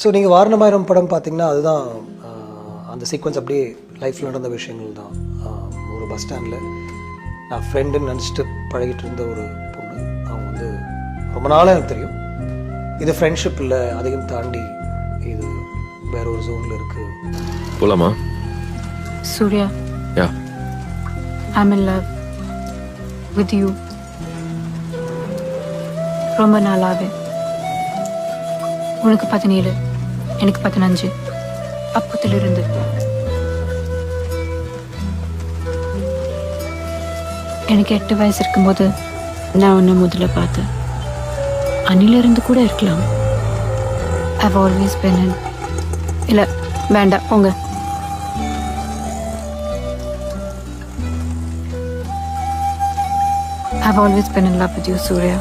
So நீங்கள் வாரணமாயிரம் படம் பார்த்தீங்கன்னா அதுதான் அந்த சீக்வன்ஸ் அப்படியே லைஃப்பில் நடந்த விஷயங்கள் தான். ஒரு பஸ் ஸ்டாண்டில் நான் ஃப்ரெண்டுன்னு நினச்சிட்டு பழகிட்டு இருந்த ஒரு பொண்ணு, அவங்க வந்து ரொம்ப நாளாக எனக்கு தெரியும். இது ஃப்ரெண்ட்ஷிப் இல்லை, அதையும் தாண்டி இது வேற ஒரு ஜோனில் இருக்குது. போலாமா? சூர்யா, யா, I'm in love with you. ரொம்ப நாளாவே. உனக்கு 17, எனக்கு 15. அப்பத்திலிருந்து எனக்கு 8 வயசு இருக்கும்போது நான் உன்னை முதல்ல பார்த்தேன். அன்னிலிருந்து கூட இருக்கலாம். I've always been in. இல்லை வேண்டாம் போங்க. I've always been in love with you, Surya.